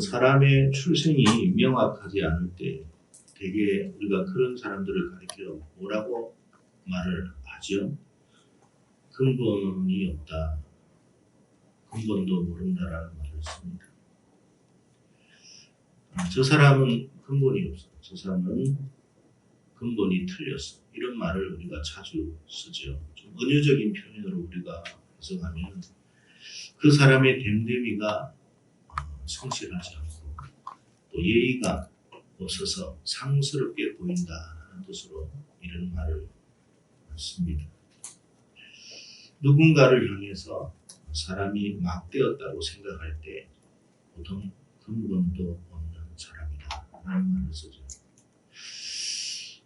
사람의 출생이 명확하지 않을 때 되게 우리가 그런 사람들을 가리켜 뭐라고 말을 하죠? 근본이 없다. 근본도 모른다라는 말을 씁니다. 저 사람은 근본이 없어. 저 사람은 근본이 틀렸어. 이런 말을 우리가 자주 쓰죠. 좀 은유적인 표현으로 우리가 해석하면 그 사람의 됨됨이가 성실하지 않고 또 예의가 없어서 상스럽게 보인다 하는 뜻으로 이런 말을 씁니다. 누군가를 향해서 사람이 막되었다고 생각할 때 보통 근본도 없는 사람이다 라는 말을 쓰죠.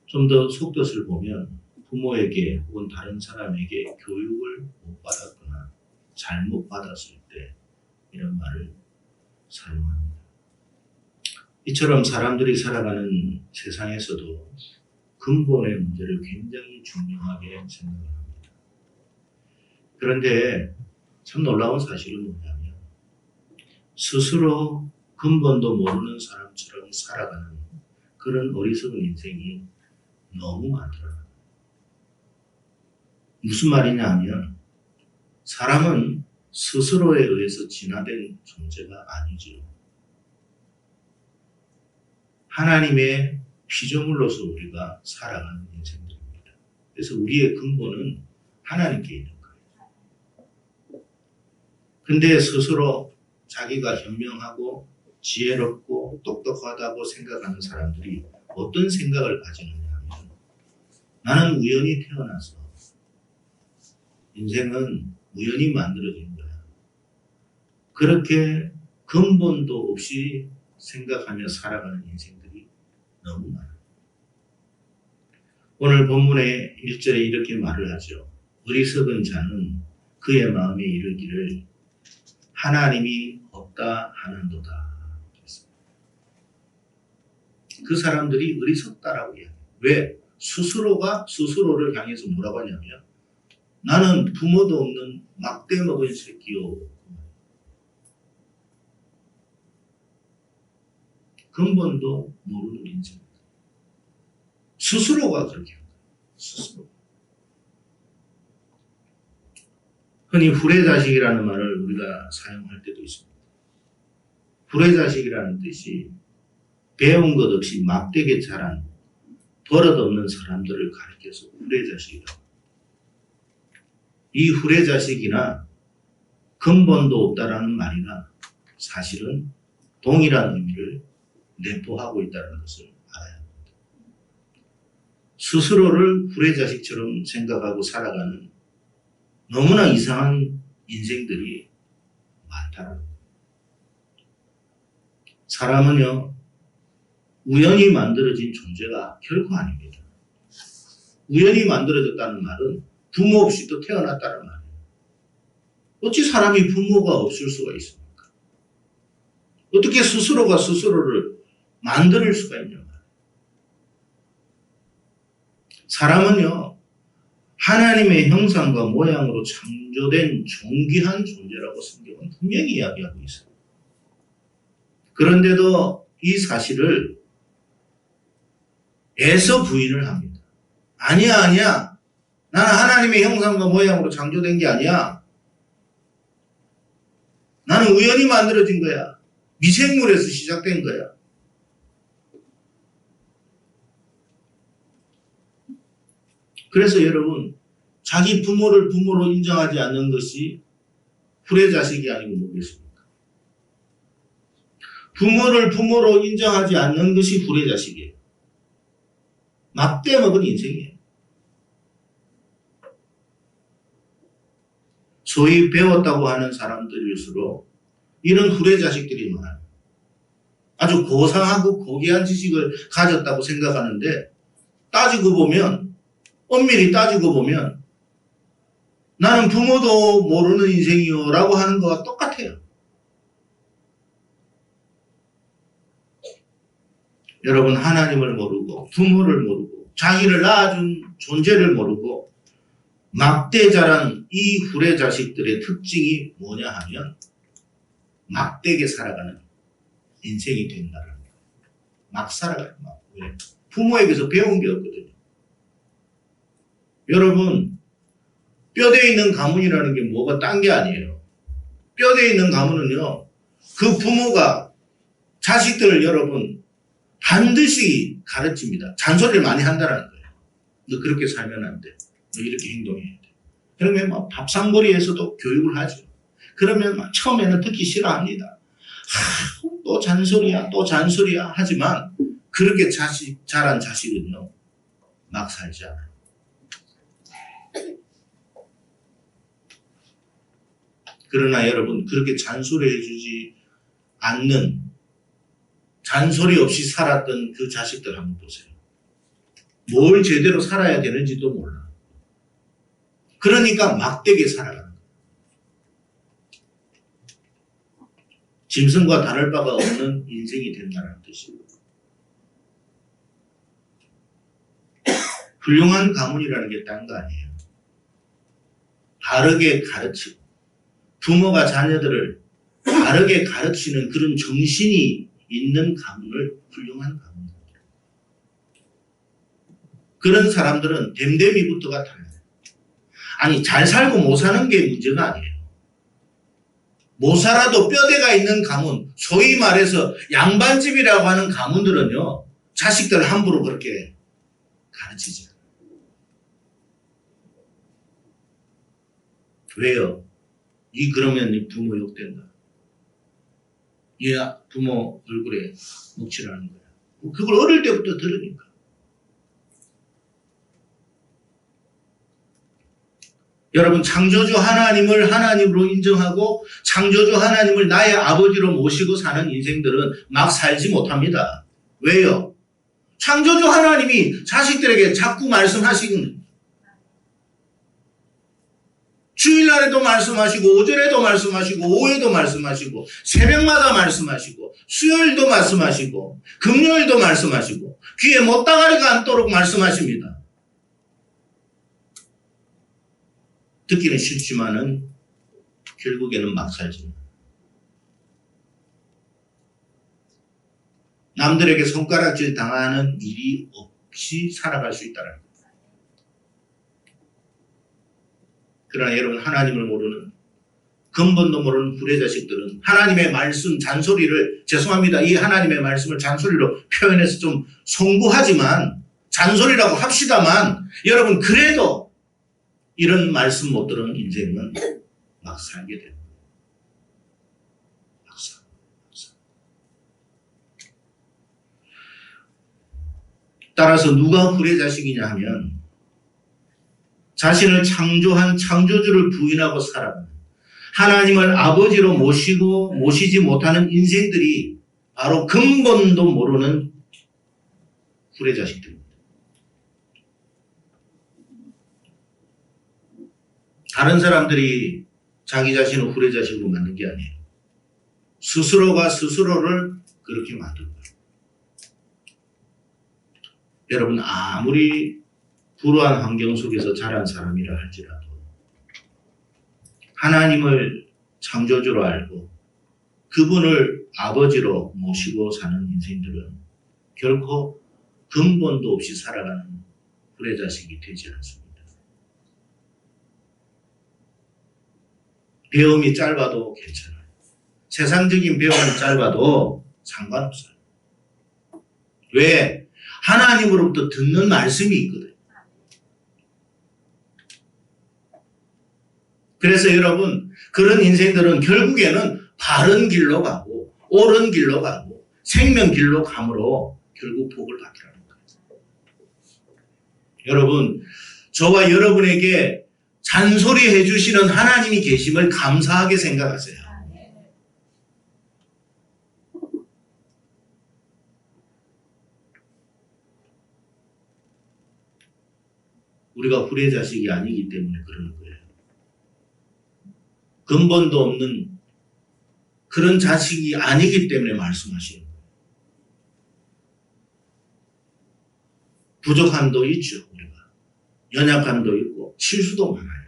좀 더 속뜻을 보면 부모에게 혹은 다른 사람에게 교육을 못 받았거나 잘못 받았을 때 이런 말을 사용합니다. 이처럼 사람들이 살아가는 세상에서도 근본의 문제를 굉장히 중요하게 생각을 합니다. 그런데 참 놀라운 사실은 뭐냐면 스스로 근본도 모르는 사람처럼 살아가는 그런 어리석은 인생이 너무 많더라고요. 무슨 말이냐 하면 사람은 스스로에 의해서 진화된 존재가 아니죠. 하나님의 피조물로서 우리가 살아가는 인생들입니다. 그래서 우리의 근본은 하나님께 있는 거예요. 근데 스스로 자기가 현명하고 지혜롭고 똑똑하다고 생각하는 사람들이 어떤 생각을 가지느냐 하면 나는 우연히 태어나서 인생은 우연히 만들어진 거야. 그렇게 근본도 없이 생각하며 살아가는 인생들이 너무 많아요. 오늘 본문의 1절에 이렇게 말을 하죠. 어리석은 자는 그의 마음에 이르기를 하나님이 없다 하는도다. 그 사람들이 어리석다라고 이야기해요. 왜? 스스로가 스스로를 향해서 뭐라고 하냐면 나는 부모도 없는 막대 먹은 새끼요. 근본도 모르는 인생. 스스로가 그렇게 합니다. 스스로. 흔히 후레자식이라는 말을 우리가 사용할 때도 있습니다. 후레자식이라는 뜻이 배운 것 없이 막대게 자란 버릇없는 사람들을 가리켜서 후레자식이라고. 이 후레자식이나 근본도 없다라는 말이나 사실은 동일한 의미를 내포하고 있다는 것을 알아야 합니다. 스스로를 후레자식처럼 생각하고 살아가는 너무나 이상한 인생들이 많다는 거예요. 사람은요, 우연히 만들어진 존재가 결코 아닙니다. 우연히 만들어졌다는 말은 부모 없이 또 태어났다는 말이에요. 어찌 사람이 부모가 없을 수가 있습니까? 어떻게 스스로가 스스로를 만들 수가 있냐 말이에요. 사람은요, 하나님의 형상과 모양으로 창조된 존귀한 존재라고 성경은 분명히 이야기하고 있어요. 그런데도 이 사실을 애써 부인을 합니다. 아니야. 나는 하나님의 형상과 모양으로 창조된 게 아니야. 나는 우연히 만들어진 거야. 미생물에서 시작된 거야. 그래서 여러분, 자기 부모를 부모로 인정하지 않는 것이 후레자식이 아니고 뭐겠습니까? 부모를 부모로 인정하지 않는 것이 후레자식이에요. 막대 먹은 인생이에요. 소위 배웠다고 하는 사람들일수록 이런 후레자식들이 많아요. 아주 고상하고 고귀한 지식을 가졌다고 생각하는데 따지고 보면, 엄밀히 따지고 보면 나는 부모도 모르는 인생이요 라고 하는 거와 똑같아요. 여러분, 하나님을 모르고 부모를 모르고 자기를 낳아준 존재를 모르고 막대 자란 이 후레자식들의 특징이 뭐냐 하면 막대게 살아가는 인생이 된다는 거예요. 막 살아가요. 막. 왜? 부모에게서 배운 게 없거든요. 여러분, 뼈대 있는 가문이라는 게 뭐가 딴 게 아니에요. 뼈대 있는 가문은요, 그 부모가 자식들을 여러분 반드시 가르칩니다. 잔소리를 많이 한다는 거예요. 너 그렇게 살면 안 돼. 너 이렇게 행동해야 돼. 그러면 막 밥상머리에서도 교육을 하죠. 그러면 막 처음에는 듣기 싫어합니다. 또 잔소리야, 또 잔소리야 하지만 그렇게 자란 자식은요, 막 살지 않아요. 그러나 여러분, 그렇게 잔소리해 주지 않는, 잔소리 없이 살았던 그 자식들 한번 보세요. 뭘 제대로 살아야 되는지도 몰라. 그러니까 막되게 살아가는 거예요. 짐승과 다를 바가 없는 인생이 된다는 뜻이고, 훌륭한 가문이라는 게 딴 거 아니에요. 바르게 가르치고 부모가 자녀들을 바르게 가르치는 그런 정신이 있는 가문을 훌륭한 가문입니다. 그런 사람들은 됨됨이부터가 달라요. 아니, 잘 살고 못 사는 게 문제가 아니에요. 못 살아도 뼈대가 있는 가문, 소위 말해서 양반집이라고 하는 가문들은요, 자식들을 함부로 그렇게 가르치지 않아요. 왜요? 그러면 네 부모 욕된다. 얘 부모 얼굴에 묵칠하는 거야. 그걸 어릴 때부터 들으니까. 여러분, 창조주 하나님을 하나님으로 인정하고 창조주 하나님을 나의 아버지로 모시고 사는 인생들은 막 살지 못합니다. 왜요? 창조주 하나님이 자식들에게 자꾸 말씀하시는, 주일날에도 말씀하시고 오전에도 말씀하시고 오후에도 말씀하시고 새벽마다 말씀하시고 수요일도 말씀하시고 금요일도 말씀하시고 귀에 못다가리가 않도록 말씀하십니다. 듣기는 쉽지만은 결국에는 막 살지. 남들에게 손가락질 당하는 일이 없이 살아갈 수 있다는 겁니다. 그러나 여러분, 하나님을 모르는, 근본도 모르는 불의 자식들은 하나님의 말씀 잔소리를, 죄송합니다, 이 하나님의 말씀을 잔소리로 표현해서 좀 송구하지만, 잔소리라고 합시다만, 여러분 그래도 이런 말씀 못 들은 인생은 막 살게 됩니다. 막 살. 따라서 누가 불의 자식이냐 하면, 자신을 창조한 창조주를 부인하고 살아가는, 하나님을 아버지로 모시지 못하는 인생들이 바로 근본도 모르는 불의 자식들입니다. 다른 사람들이 자기 자신을 불의 자식으로 만든 게 아니에요. 스스로가 스스로를 그렇게 만든 거예요. 여러분, 아무리 불우한 환경 속에서 자란 사람이라 할지라도 하나님을 창조주로 알고 그분을 아버지로 모시고 사는 인생들은 결코 근본도 없이 살아가는 불의 자식이 되지 않습니다. 배움이 짧아도 괜찮아요. 세상적인 배움이 짧아도 상관없어요. 왜? 하나님으로부터 듣는 말씀이 있거든요. 그래서 여러분, 그런 인생들은 결국에는 바른 길로 가고 옳은 길로 가고 생명 길로 감으로 결국 복을 받으라는 거예요. 여러분, 저와 여러분에게 잔소리해 주시는 하나님이 계심을 감사하게 생각하세요. 우리가 불의 자식이 아니기 때문에 그러는 거예요. 근본도 없는 그런 자식이 아니기 때문에 말씀하시는 거예요. 부족함도 있죠, 우리가. 연약함도 있고 실수도 많아요.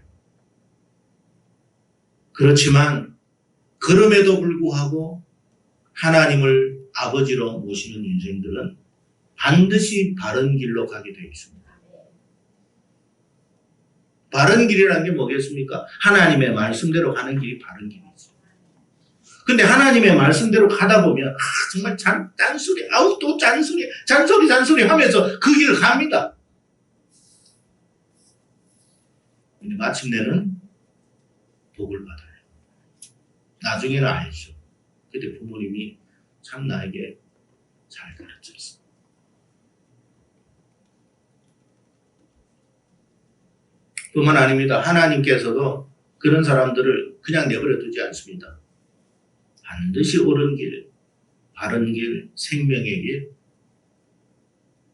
그렇지만 그럼에도 불구하고 하나님을 아버지로 모시는 인생들은 반드시 바른 길로 가게 되어 있습니다. 바른 길이라는 게 뭐겠습니까? 하나님의 말씀대로 가는 길이 바른 길이지. 근데 하나님의 말씀대로 가다 보면 정말 짠소리, 아우 또 잔소리 하면서 그 길을 갑니다. 근데 마침내는 복을 받아요. 나중에는 알죠. 그때 부모님이 참 나에게 잘 가르쳤어. 뿐만 아닙니다. 하나님께서도 그런 사람들을 그냥 내버려 두지 않습니다. 반드시 옳은 길, 바른 길, 생명의 길,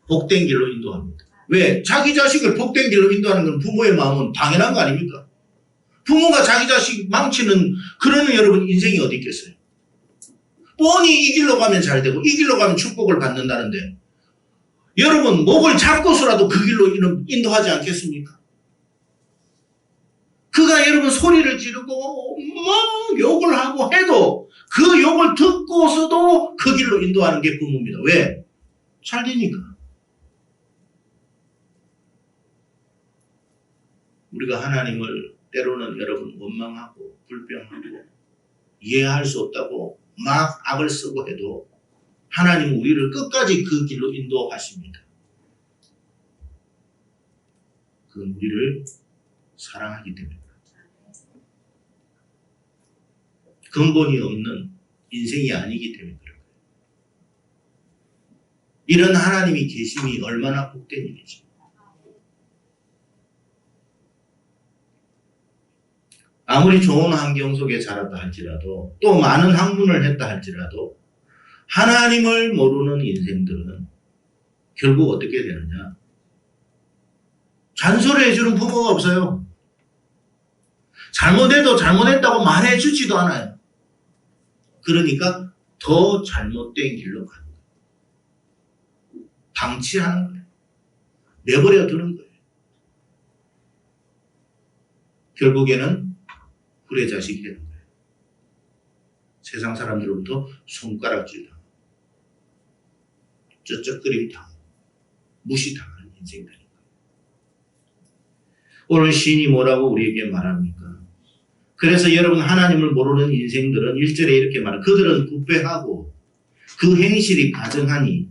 복된 길로 인도합니다. 왜? 자기 자식을 복된 길로 인도하는 건 부모의 마음은 당연한 거 아닙니까? 부모가 자기 자식 망치는 그러는 여러분 인생이 어디 있겠어요? 뻔히 이 길로 가면 잘 되고 이 길로 가면 축복을 받는다는데 여러분 목을 잡고서라도 그 길로 인도하지 않겠습니까? 그가 여러분 소리를 지르고 막 욕을 하고 해도 그 욕을 듣고서도 그 길로 인도하는 게 부모입니다. 왜? 잘 되니까. 우리가 하나님을 때로는 여러분 원망하고 불평하고 이해할 수 없다고 막 악을 쓰고 해도 하나님은 우리를 끝까지 그 길로 인도하십니다. 그건 우리를 사랑하기 때문입니다. 근본이 없는 인생이 아니기 때문에 그런 거예요. 이런 하나님이 계심이 얼마나 복된 일이죠. 아무리 좋은 환경 속에 자랐다 할지라도 또 많은 학문을 했다 할지라도 하나님을 모르는 인생들은 결국 어떻게 되느냐? 잔소리해주는 부모가 없어요. 잘못해도 잘못했다고 말해주지도 않아요. 그러니까 더 잘못된 길로 가는 거예요. 방치하는 거예요. 내버려 두는 거예요. 결국에는 후레자식이 되는 거예요. 세상 사람들로부터 손가락질 당하고 쩌쩍거림 당하고 무시당하는 인생들인 거예요. 오늘 시인이 뭐라고 우리에게 말합니까? 그래서 여러분 하나님을 모르는 인생들은 1절에 이렇게 말해요. 그들은 부패하고 그 행실이 가증하니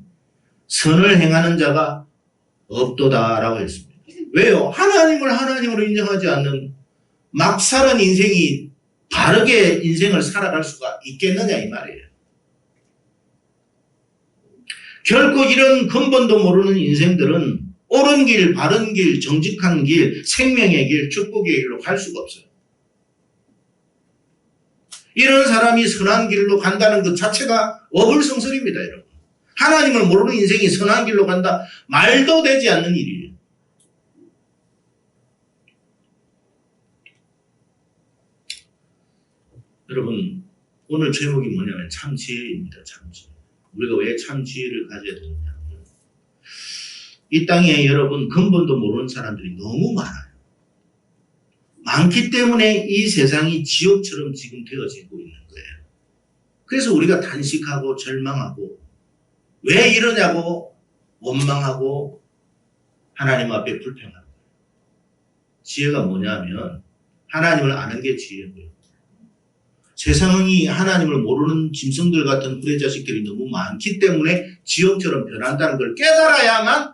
선을 행하는 자가 없도다라고 했습니다. 왜요? 하나님을 하나님으로 인정하지 않는 막 사는 인생이 바르게 인생을 살아갈 수가 있겠느냐 이 말이에요. 결코 이런 근본도 모르는 인생들은 옳은 길, 바른 길, 정직한 길, 생명의 길, 축복의 길로 갈 수가 없어요. 이런 사람이 선한 길로 간다는 것 자체가 어불성설입니다, 여러분. 하나님을 모르는 인생이 선한 길로 간다? 말도 되지 않는 일이에요. 여러분, 오늘 제목이 뭐냐면 참지혜입니다, 참지혜. 우리가 왜 참지혜를 가져야 되느냐면, 이 땅에 여러분 근본도 모르는 사람들이 너무 많아요. 많기 때문에 이 세상이 지옥처럼 지금 되어지고 있는 거예요. 그래서 우리가 탄식하고 절망하고 왜 이러냐고 원망하고 하나님 앞에 불평하는 거예요. 지혜가 뭐냐면 하나님을 아는 게 지혜고요. 세상이 하나님을 모르는 짐승들 같은 후레자식들이 너무 많기 때문에 지옥처럼 변한다는 걸 깨달아야만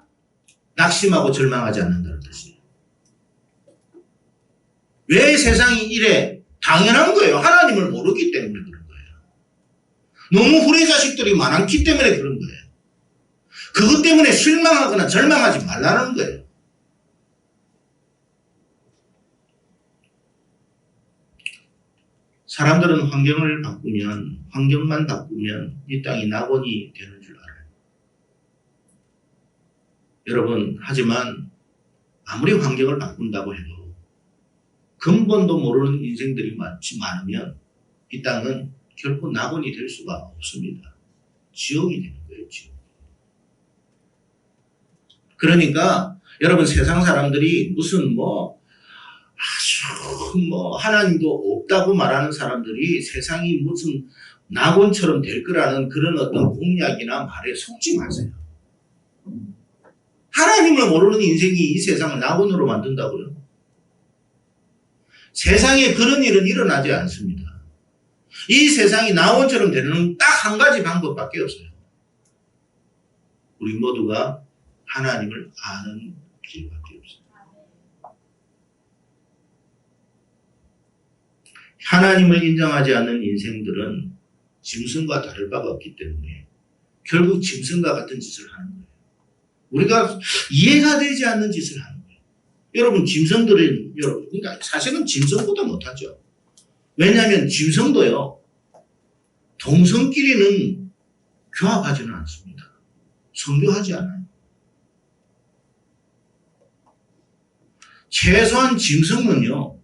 낙심하고 절망하지 않는다는 뜻이에요. 왜 세상이 이래? 당연한 거예요. 하나님을 모르기 때문에 그런 거예요. 너무 후레자식들이 많기 때문에 그런 거예요. 그것 때문에 실망하거나 절망하지 말라는 거예요. 사람들은 환경만 바꾸면 이 땅이 낙원이 되는 줄 알아요. 여러분, 하지만 아무리 환경을 바꾼다고 해도 근본도 모르는 인생들이 많으면 이 땅은 결코 낙원이 될 수가 없습니다. 지옥이 되는 거예요, 지옥. 그러니까 여러분 세상 사람들이 무슨 뭐 하나님도 없다고 말하는 사람들이 세상이 무슨 낙원처럼 될 거라는 그런 어떤 공약이나 말에 속지 마세요. 하나님을 모르는 인생이 이 세상을 낙원으로 만든다고요? 세상에 그런 일은 일어나지 않습니다. 이 세상이 낙원처럼 되는 딱 한 가지 방법밖에 없어요. 우리 모두가 하나님을 아는 길밖에 없어요. 하나님을 인정하지 않는 인생들은 짐승과 다를 바가 없기 때문에 결국 짐승과 같은 짓을 하는 거예요. 우리가 이해가 되지 않는 짓을 하는 거예요. 여러분, 짐승들은, 그러니까 사실은 짐승보다 못하죠. 왜냐하면 짐승도요, 동성끼리는 교합하지는 않습니다. 성교하지 않아요. 최소한 짐승은요,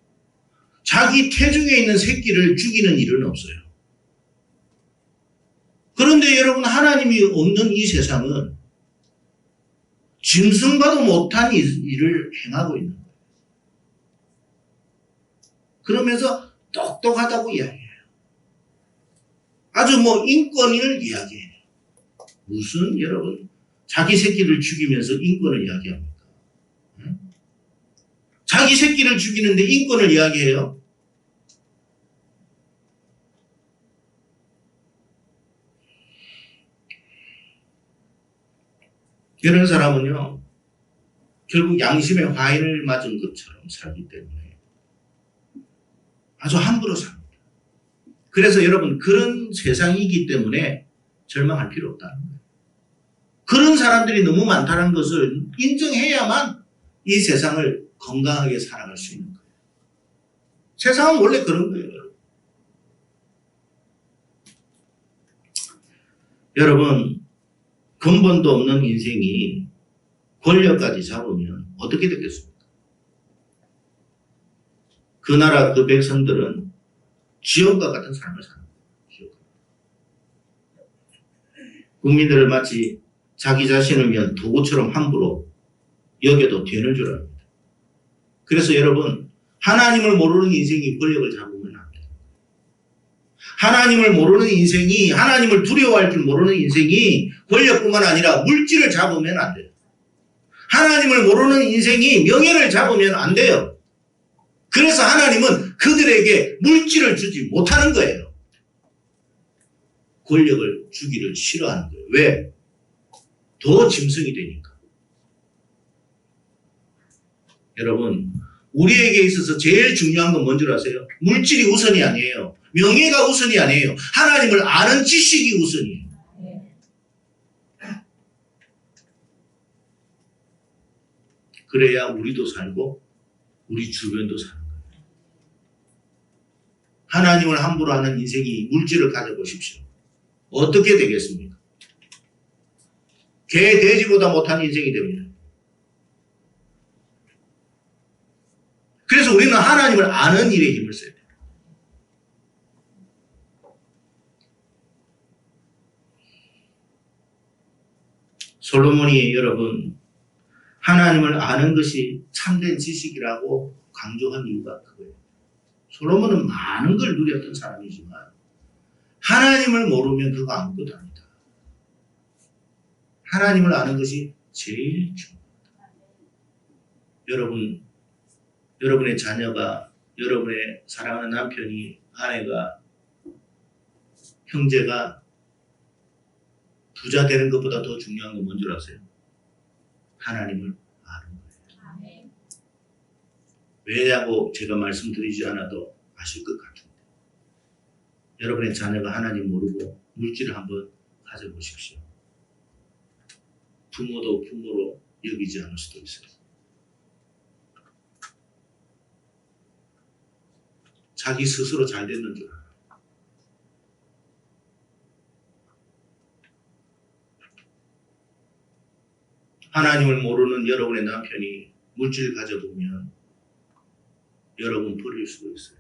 자기 태중에 있는 새끼를 죽이는 일은 없어요. 그런데 여러분, 하나님이 없는 이 세상은 짐승과도 못한 일을 행하고 있는 거예요. 그러면서 똑똑하다고 이야기해요. 아주 뭐 인권을 이야기해요. 무슨 여러분 자기 새끼를 죽이면서 인권을 이야기합니까? 응? 자기 새끼를 죽이는데 인권을 이야기해요? 이런 사람은요, 결국 양심의 화인을 맞은 것처럼 살기 때문에 아주 함부로 삽니다. 그래서 여러분, 그런 세상이기 때문에 절망할 필요 없다는 거예요. 그런 사람들이 너무 많다는 것을 인정해야만 이 세상을 건강하게 살아갈 수 있는 거예요. 세상은 원래 그런 거예요. 여러분, 근본도 없는 인생이 권력까지 잡으면 어떻게 되겠습니까? 그 나라 그 백성들은 지옥과 같은 삶을 사는 거예요. 국민들을 마치 자기 자신을 위한 도구처럼 함부로 여겨도 되는 줄 압니다. 그래서 여러분, 하나님을 모르는 인생이 권력을 잡으면 안 돼요. 하나님을 모르는 인생이, 하나님을 두려워할 줄 모르는 인생이 권력뿐만 아니라 물질을 잡으면 안 돼요. 하나님을 모르는 인생이 명예를 잡으면 안 돼요. 그래서 하나님은 그들에게 물질을 주지 못하는 거예요. 권력을 주기를 싫어하는 거예요. 왜? 더 짐승이 되니까. 여러분, 우리에게 있어서 제일 중요한 건 뭔지 아세요? 물질이 우선이 아니에요. 명예가 우선이 아니에요. 하나님을 아는 지식이 우선이에요. 그래야 우리도 살고 우리 주변도 사는 거예요. 하나님을 함부로 하는 인생이 물질을 가져보십시오. 어떻게 되겠습니까? 개, 돼지보다 못한 인생이 됩니다. 그래서 우리는 하나님을 아는 일에 힘을 써야 돼요. 솔로몬이 여러분, 하나님을 아는 것이 참된 지식이라고 강조한 이유가 그거예요. 솔로몬은 많은 걸 누렸던 사람이지만 하나님을 모르면 그거 아무것도 아니다. 하나님을 아는 것이 제일 중요합니다. 여러분, 여러분의 자녀가, 여러분의 사랑하는 남편이, 아내가, 형제가 부자 되는 것보다 더 중요한 건 뭔지 아세요? 하나님을 아는 거예요. 왜냐고 제가 말씀드리지 않아도 아실 것 같은데, 여러분의 자녀가 하나님 모르고 물질을 한번 가져보십시오. 부모도 부모로 여기지 않을 수도 있어요. 자기 스스로 잘 됐는 줄 알아요. 하나님을 모르는 여러분의 남편이 물질을 가져보면 여러분 버릴 수도 있어요.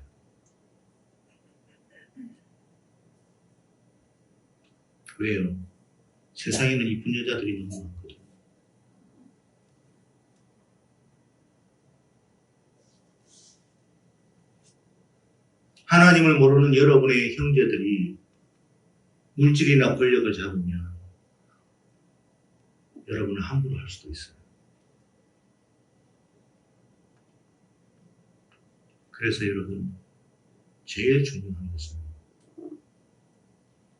왜요? 세상에는 이쁜 여자들이 너무 많거든요. 하나님을 모르는 여러분의 형제들이 물질이나 권력을 잡으면 여러분은 함부로 할 수도 있어요. 그래서 여러분, 제일 중요한 것은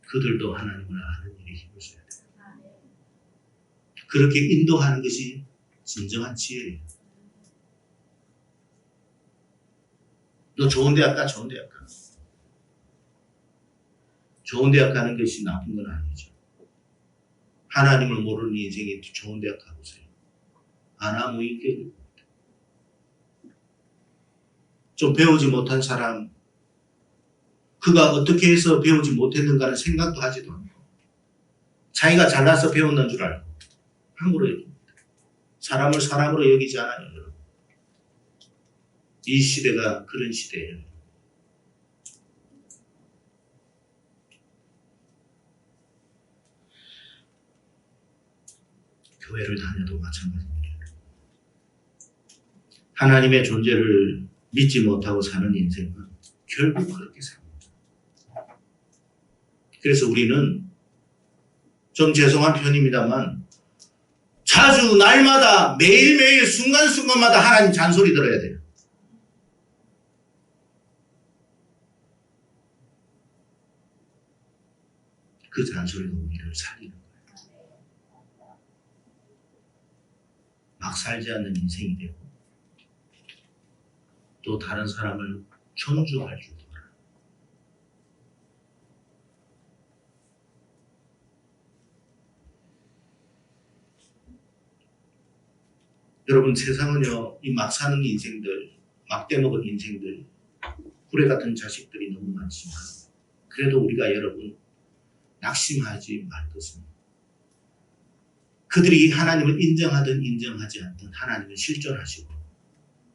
그들도 하나님을 아는 일에 힘을 써야 돼요. 그렇게 인도하는 것이 진정한 지혜예요. 너 좋은 대학 가, 좋은 대학 가. 좋은 대학 가는 것이 나쁜 건 아니죠. 하나님을 모르는 인생에 좋은 대학 가보세요. 아무 인격이 좀 배우지 못한 사람, 그가 어떻게 해서 배우지 못했는가는 생각도 하지도 않고 자기가 잘나서 배웠는 줄 알고 함부로 여깁니다. 사람을 사람으로 여기지 않아요. 여러분. 이 시대가 그런 시대예요. 교회를 다녀도 마찬가지입니다. 하나님의 존재를 믿지 못하고 사는 인생은 결국 그렇게 삽니다. 그래서 우리는 좀 죄송한 편입니다만 자주 날마다 매일매일 순간순간마다 하나님 잔소리 들어야 돼요. 그 잔소리가 우리를 살리는 거예요. 막 살지 않는 인생이 되고 또 다른 사람을 존중할 줄도 알아요. 여러분, 세상은요, 이 막 사는 인생들, 막 떼먹은 인생들, 구레 같은 자식들이 너무 많지만 그래도 우리가 여러분 낙심하지 말 것은 그들이 하나님을 인정하든 인정하지 않든 하나님은 실존하시고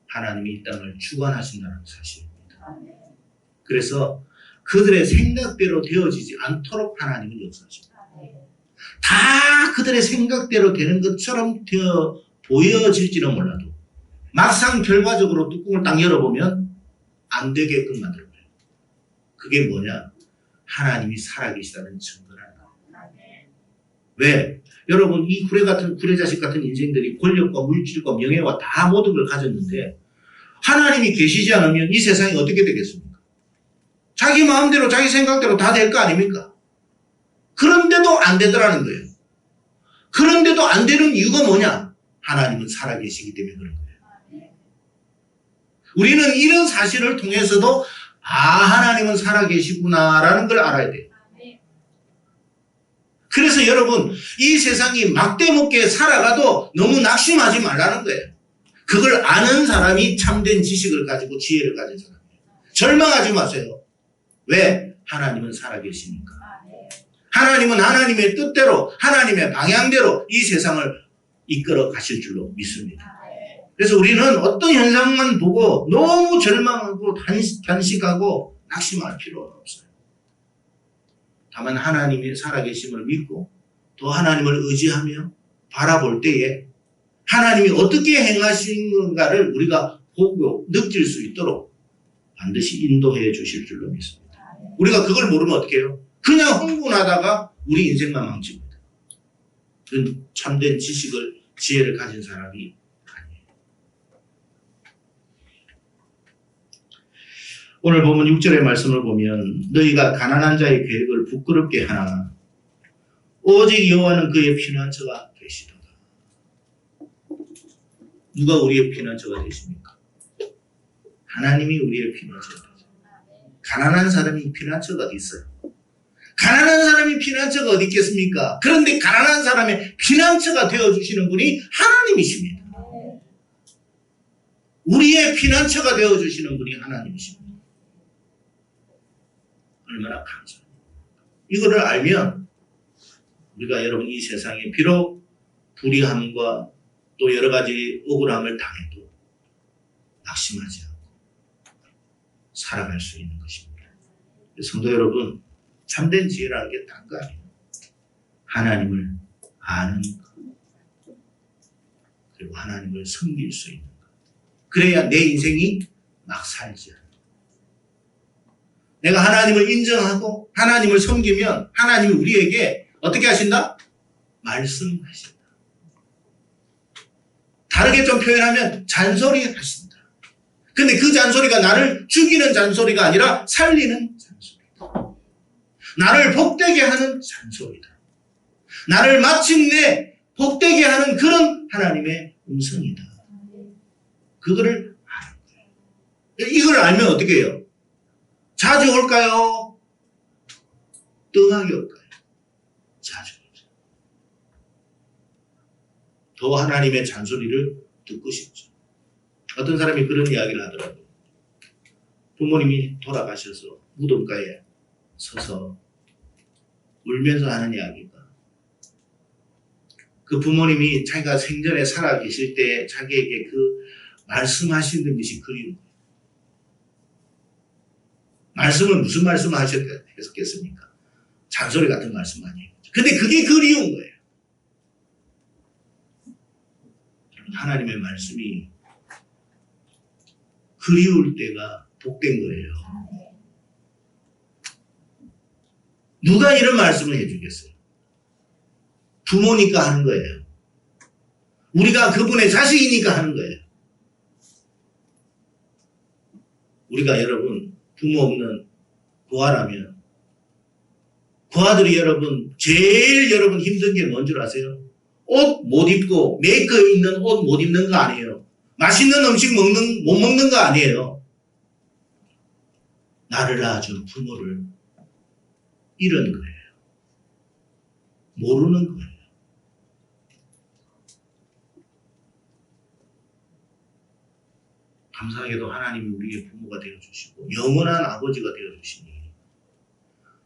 하나님이 이 땅을 주관하신다는 사실입니다. 그래서 그들의 생각대로 되어지지 않도록 하나님은 역사하십니다. 다 그들의 생각대로 되는 것처럼 되어 보여질지는 몰라도 막상 결과적으로 뚜껑을 딱 열어보면 안 되게끔 만들어요. 그게 뭐냐? 하나님이 살아계시다는 증거라는 거예요. 왜? 여러분, 이 구레 자식 같은 인생들이 권력과 물질과 명예와 다 모든 걸 가졌는데 하나님이 계시지 않으면 이 세상이 어떻게 되겠습니까? 자기 마음대로 자기 생각대로 다 될 거 아닙니까? 그런데도 안 되더라는 거예요. 그런데도 안 되는 이유가 뭐냐? 하나님은 살아계시기 때문에 그런 거예요. 우리는 이런 사실을 통해서도 하나님은 살아계시구나라는 걸 알아야 돼요. 그래서 여러분, 이 세상이 막대먹게 살아가도 너무 낙심하지 말라는 거예요. 그걸 아는 사람이 참된 지식을 가지고 지혜를 가진 사람이에요. 절망하지 마세요. 왜? 하나님은 살아계시니까. 하나님은 하나님의 뜻대로, 하나님의 방향대로 이 세상을 이끌어 가실 줄로 믿습니다. 그래서 우리는 어떤 현상만 보고 너무 절망하고 단식하고 낙심할 필요는 없어요. 다만 하나님의 살아계심을 믿고 또 하나님을 의지하며 바라볼 때에 하나님이 어떻게 행하신 건가를 우리가 보고 느낄 수 있도록 반드시 인도해 주실 줄로 믿습니다. 우리가 그걸 모르면 어떻게 해요? 그냥 흥분하다가 우리 인생만 망칩니다. 그건 참된 지식을, 지혜를 가진 사람이 아니에요. 오늘 보면 6절의 말씀을 보면 너희가 가난한 자의 계획을 부끄럽게 하나 오직 여호와는 그의 피난처가 되시도다. 누가 우리의 피난처가 되십니까? 하나님이 우리의 피난처가 되죠. 가난한 사람이 피난처가 어디 있어요? 가난한 사람이 피난처가 어디 있겠습니까? 그런데 가난한 사람의 피난처가 되어주시는 분이 하나님이십니다. 우리의 피난처가 되어주시는 분이 하나님이십니다. 얼마나 감사합니다. 이거를 알면 우리가 여러분 이 세상에 비록 불의함과 또 여러 가지 억울함을 당해도 낙심하지 않고 살아갈 수 있는 것입니다. 성도 여러분, 참된 지혜라는 게 딴 거 아니에요. 하나님을 아는 것, 그리고 하나님을 섬길 수 있는 것. 그래야 내 인생이 막 살지 않아요. 내가 하나님을 인정하고 하나님을 섬기면 하나님이 우리에게 어떻게 하신다? 말씀하신다. 다르게 좀 표현하면 잔소리 하신다. 근데 그 잔소리가 나를 죽이는 잔소리가 아니라 살리는 잔소리다. 나를 복되게 하는 잔소리다. 나를 마침내 복되게 하는 그런 하나님의 음성이다. 그거를 아는 거예요. 이걸 알면 어떻게 해요? 자주 올까요? 뜸하게 올까요? 자주 오죠. 더 하나님의 잔소리를 듣고 싶죠. 어떤 사람이 그런 이야기를 하더라고요. 부모님이 돌아가셔서 무덤가에 서서 울면서 하는 이야기가, 그 부모님이 자기가 생전에 살아 계실 때 자기에게 그 말씀하시는 것이 그리운 거예요. 말씀을 무슨 말씀을 하셨겠습니까? 잔소리 같은 말씀 아니에요. 근데 그게 그리운 거예요. 하나님의 말씀이 그리울 때가 복된 거예요. 누가 이런 말씀을 해주겠어요? 부모니까 하는 거예요. 우리가 그분의 자식이니까 하는 거예요. 우리가 여러분 부모 없는 고아라면 고아들이 여러분 제일 여러분 힘든 게 뭔 줄 아세요? 옷 못 입고 메이크업 있는 옷 못 입는 거 아니에요. 맛있는 음식 못 먹는 거 아니에요. 나를 낳아준 부모를 잃은 거예요. 모르는 거예요. 감사하게도 하나님이 우리의 부모가 되어주시고 영원한 아버지가 되어주시니,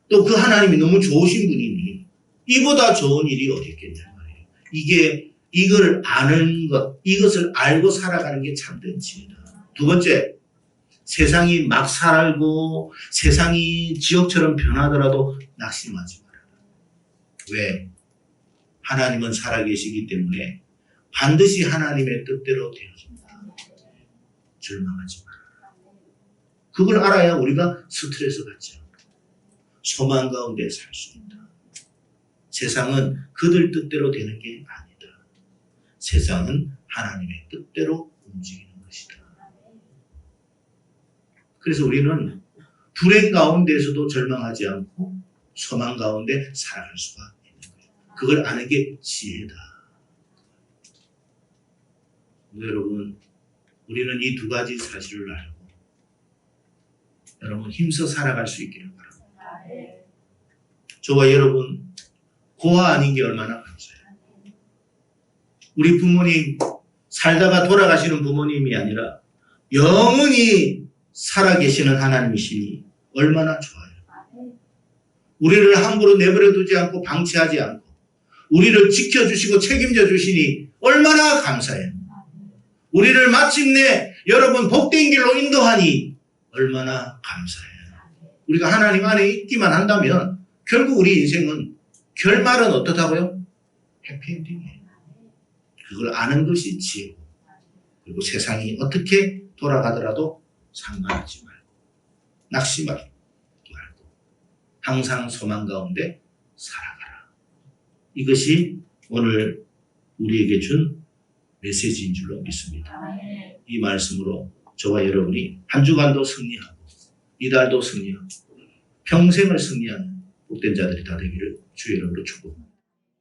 또 그 하나님이 너무 좋으신 분이니 이보다 좋은 일이 어디 있겠냐 말이에요. 이걸 아는 것, 이것을 알고 살아가는 게 참된 지혜다. 두 번째, 세상이 막 살고 세상이 지옥처럼 변하더라도 낙심하지 말아라. 왜? 하나님은 살아계시기 때문에 반드시 하나님의 뜻대로 되어진다. 절망하지 말아라. 그걸 알아야 우리가 스트레스 받지 않고 소망 가운데 살 수 있다. 세상은 그들 뜻대로 되는 게 아니다. 세상은 하나님의 뜻대로 움직이는 것이다. 그래서 우리는 불행 가운데에서도 절망하지 않고 소망 가운데 살아갈 수가 있는 거예요. 그걸 아는 게 지혜다. 여러분, 우리는 이 두 가지 사실을 알고 여러분 힘써 살아갈 수 있기를 바랍니다. 저와 여러분 고아 아닌 게 얼마나 감사해요. 우리 부모님 살다가 돌아가시는 부모님이 아니라 영원히 살아계시는 하나님이시니 얼마나 좋아요. 우리를 함부로 내버려 두지 않고 방치하지 않고 우리를 지켜주시고 책임져 주시니 얼마나 감사해요. 우리를 마침내 여러분 복된 길로 인도하니 얼마나 감사해요. 우리가 하나님 안에 있기만 한다면 결국 우리 인생은 결말은 어떻다고요? 해피엔딩이에요. 그걸 아는 것이 지혜고, 그리고 세상이 어떻게 돌아가더라도 상관하지 말고 낙심하지 말고 항상 소망 가운데 살아가라. 이것이 오늘 우리에게 준 메시지인 줄로 믿습니다. 이 말씀으로 저와 여러분이 한 주간도 승리하고 이달도 승리하고 평생을 승리하는 복된 자들이 다 되기를 주의 이름으로 축복합니다.